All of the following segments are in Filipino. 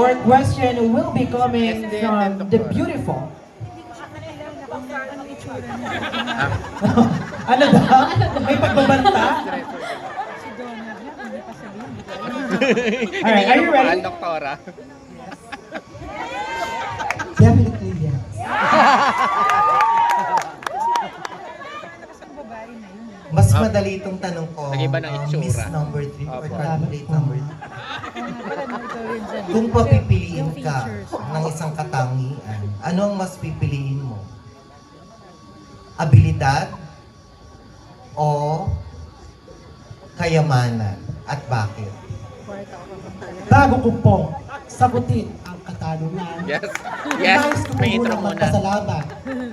Our question will be coming from the beautiful. Ano daw? May pagbabanta? Alright, are you ready? Doktora. Definitely yes. Mas madali itong tanong ko, Nag-iba ng itsura. Miss number 3 or Opo. candidate number 3. Kung papipiliin ka ng isang katangian, ano ang mas pipiliin mo? Abilidad o kayamanan? At bakit? Bago ko po sagutin ang katanungan, Yes. Yes. nais ko po May intro munang muna. magpasalamat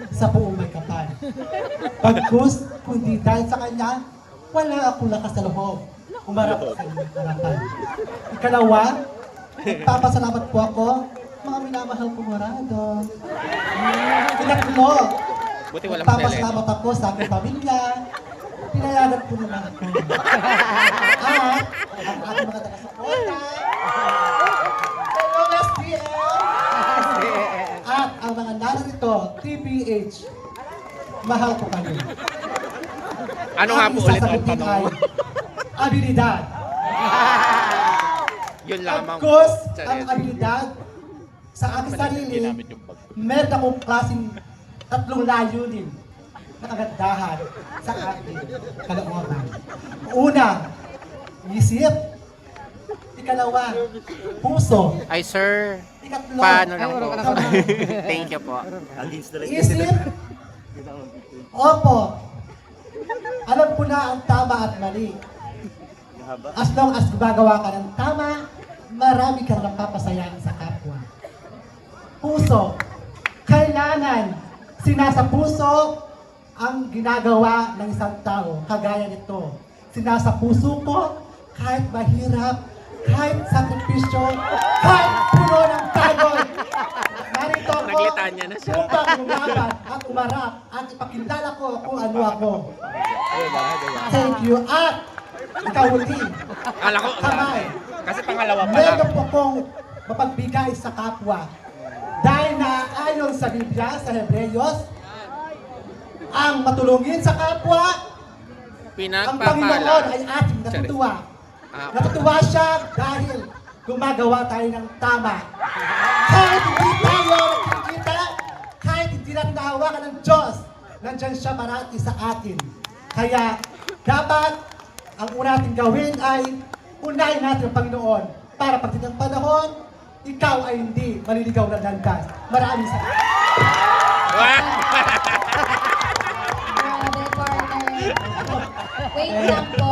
sa buong may kapal. Pagkus, kundi dahil sa kanya, wala akong lakas sa loob. Umarap sa inyong harapan. Ikalawa, nagpapasalamat po ako, mga minamahal kong morado. Ikatlo, Buti walang nagpapasalamat ako sa aking pamilya. Pinayagan po naman ako. At ang aking mga taga-suporta, hello SPL! At ang mga narito, TPH, mahal ko kayo. Ano nga po ulit ang tanong mo? Abilidad. Yun lamang. Pagkus ang Charis. abilidad sa aking sarili, meron akong klaseng tatlong layunin na kagandahan sa ating kalooban. Una, isip. Ikalawa, puso. Ay, sir. Ikatlo, Paano lang po? kamay. Thank you po. Isip. Opo. Alam ko na ang tama at mali. As long as gumagawa ka ng tama, marami kang napapasaya sa kapwa. Puso. Kailangan sinasa puso ang ginagawa ng isang tao. Kagaya nito. Sinasa puso ko, kahit mahirap, kahit sakripisyo, kahit puno ng pagod. Narito ako Naglitanya na siya. upang lumaban at umarap at ipakilala ko kung ano ako. Thank you. At ikaw huli, Kala ko, kamay. kasi pangalawa pa lang. Meron po kong mapagbigay sa kapwa. Dahil na ayon sa Biblia, sa Hebreyos, ang matulungin sa kapwa, ang Panginoon ay Pinagpapala. ating natutuwa. Natutuwa siya dahil gumagawa tayo ng tama. Kahit hindi tayo nakikita, kahit hindi natin nahawakan ng Diyos, nandyan siya marati sa atin. Kaya dapat ang una natin gawin ay unahin natin ang Panginoon para pagdating ng panahon, ikaw ay hindi maliligaw ng landas. Maraming salamat. Grabe, partner. Wait lang po.